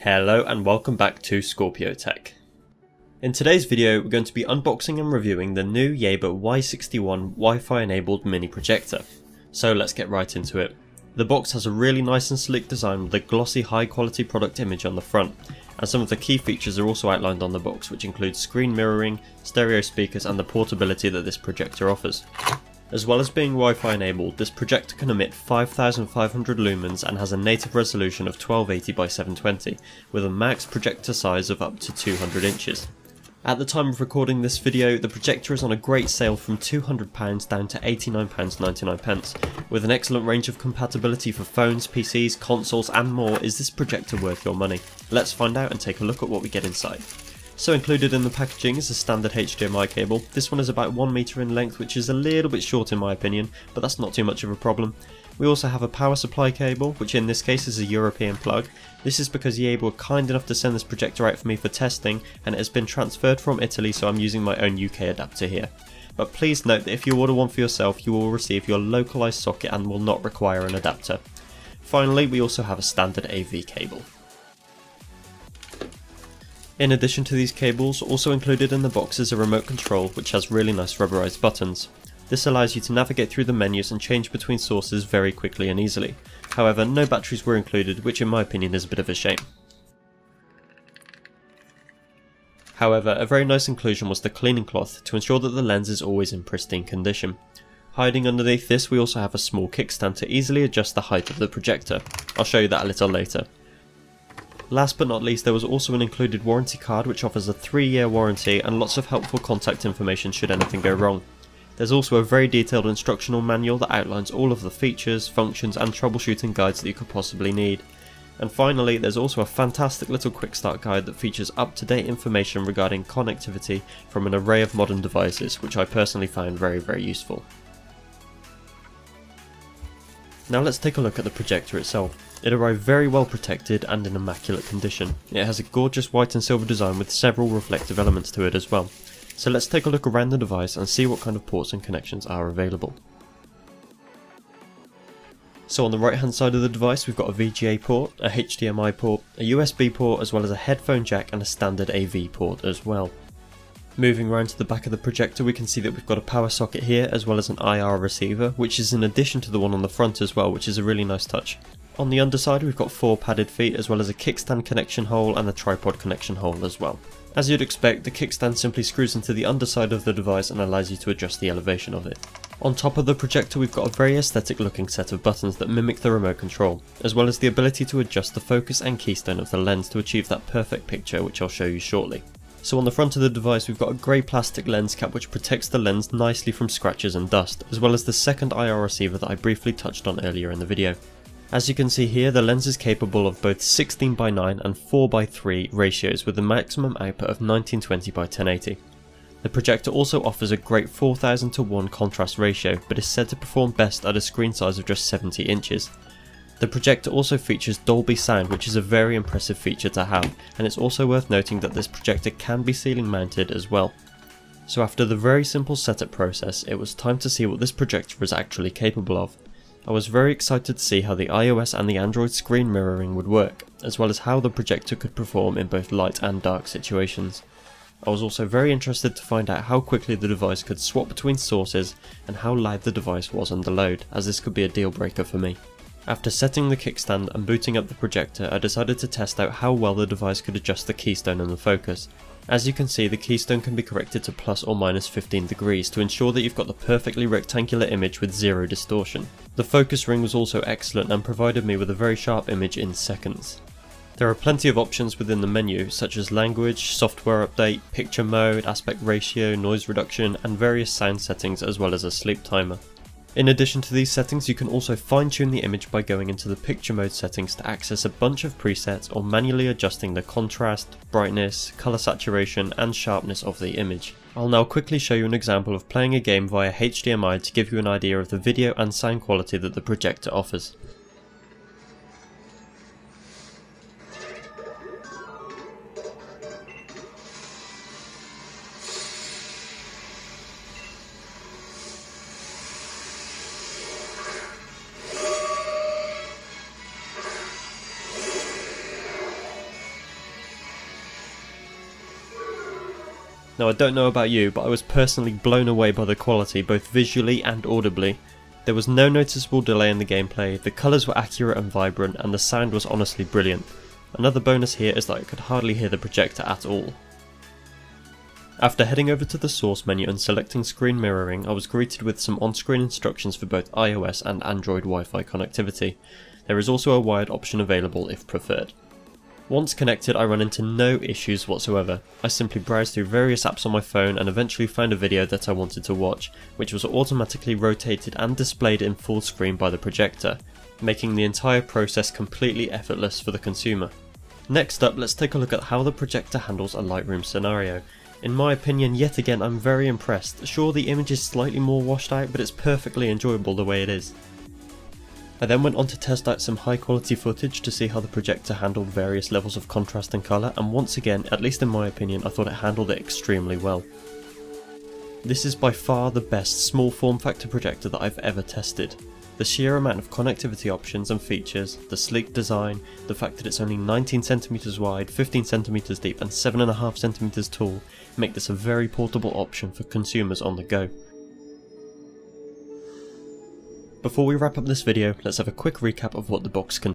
Hello and welcome back to Scorpio Tech. In today's video we're going to be unboxing and reviewing the new Yaber Y61 Wi-Fi enabled mini projector. So let's get right into it. The box has a really nice and sleek design with a glossy high quality product image on the front, and some of the key features are also outlined on the box, which include screen mirroring, stereo speakers and the portability that this projector offers. As well as being Wi-Fi enabled, this projector can emit 5500 lumens and has a native resolution of 1280 by 720, with a max projector size of up to 200 inches. At the time of recording this video, the projector is on a great sale from £200 down to £89.99, with an excellent range of compatibility for phones, PCs, consoles and more. Is this projector worth your money? Let's find out and take a look at what we get inside. So included in the packaging is a standard HDMI cable. This one is about 1 meter in length, which is a little bit short in my opinion, but that's not too much of a problem. We also have a power supply cable, which in this case is a European plug. This is because Yaber were kind enough to send this projector out for me for testing, and it has been transferred from Italy, so I'm using my own UK adapter here. But please note that if you order one for yourself, you will receive your localized socket and will not require an adapter. Finally, we also have a standard AV cable. In addition to these cables, also included in the box is a remote control which has really nice rubberized buttons. This allows you to navigate through the menus and change between sources very quickly and easily. However, no batteries were included, which in my opinion is a bit of a shame. However, a very nice inclusion was the cleaning cloth to ensure that the lens is always in pristine condition. Hiding underneath this, we also have a small kickstand to easily adjust the height of the projector. I'll show you that a little later. Last but not least, there was also an included warranty card which offers a 3-year warranty and lots of helpful contact information should anything go wrong. There's also a very detailed instructional manual that outlines all of the features, functions and troubleshooting guides that you could possibly need. And finally, there's also a fantastic little quick start guide that features up-to-date information regarding connectivity from an array of modern devices, which I personally found very useful. Now let's take a look at the projector itself. It arrived very well protected and in immaculate condition. It has a gorgeous white and silver design with several reflective elements to it as well. So let's take a look around the device and see what kind of ports and connections are available. So on the right hand side of the device we've got a VGA port, a HDMI port, a USB port as well as a headphone jack and a standard AV port as well. Moving around to the back of the projector, we can see that we've got a power socket here as well as an IR receiver, which is in addition to the one on the front as well, which is a really nice touch. On the underside we've got 4 padded feet as well as a kickstand connection hole and a tripod connection hole as well. As you'd expect, the kickstand simply screws into the underside of the device and allows you to adjust the elevation of it. On top of the projector we've got a very aesthetic looking set of buttons that mimic the remote control, as well as the ability to adjust the focus and keystone of the lens to achieve that perfect picture, which I'll show you shortly. So on the front of the device we've got a grey plastic lens cap which protects the lens nicely from scratches and dust, as well as the second IR receiver that I briefly touched on earlier in the video. As you can see here, the lens is capable of both 16:9 and 4:3 ratios with a maximum output of 1920 by 1080. The projector also offers a great 4000:1 contrast ratio, but is said to perform best at a screen size of just 70 inches. The projector also features Dolby sound, which is a very impressive feature to have, and it's also worth noting that this projector can be ceiling mounted as well. So after the very simple setup process, it was time to see what this projector is actually capable of. I was very excited to see how the iOS and the Android screen mirroring would work, as well as how the projector could perform in both light and dark situations. I was also very interested to find out how quickly the device could swap between sources and how loud the device was under load, as this could be a deal breaker for me. After setting the kickstand and booting up the projector, I decided to test out how well the device could adjust the keystone and the focus. As you can see, the keystone can be corrected to plus or minus 15 degrees to ensure that you've got the perfectly rectangular image with zero distortion. The focus ring was also excellent and provided me with a very sharp image in seconds. There are plenty of options within the menu, such as language, software update, picture mode, aspect ratio, noise reduction and various sound settings, as well as a sleep timer. In addition to these settings, you can also fine-tune the image by going into the picture mode settings to access a bunch of presets or manually adjusting the contrast, brightness, colour saturation and sharpness of the image. I'll now quickly show you an example of playing a game via HDMI to give you an idea of the video and sound quality that the projector offers. Now I don't know about you, but I was personally blown away by the quality both visually and audibly. There was no noticeable delay in the gameplay, the colours were accurate and vibrant, and the sound was honestly brilliant. Another bonus here is that I could hardly hear the projector at all. After heading over to the source menu and selecting screen mirroring, I was greeted with some on-screen instructions for both iOS and Android Wi-Fi connectivity. There is also a wired option available if preferred. Once connected, I ran into no issues whatsoever. I simply browsed through various apps on my phone and eventually found a video that I wanted to watch, which was automatically rotated and displayed in full screen by the projector, making the entire process completely effortless for the consumer. Next up, let's take a look at how the projector handles a Lightroom scenario. In my opinion, yet again, I'm very impressed. Sure, the image is slightly more washed out, but it's perfectly enjoyable the way it is. I then went on to test out some high quality footage to see how the projector handled various levels of contrast and colour, and once again, at least in my opinion, I thought it handled it extremely well. This is by far the best small form factor projector that I've ever tested. The sheer amount of connectivity options and features, the sleek design, the fact that it's only 19cm wide, 15cm deep and 7.5cm tall make this a very portable option for consumers on the go. Before we wrap up this video, let's have a quick recap of what the box contains.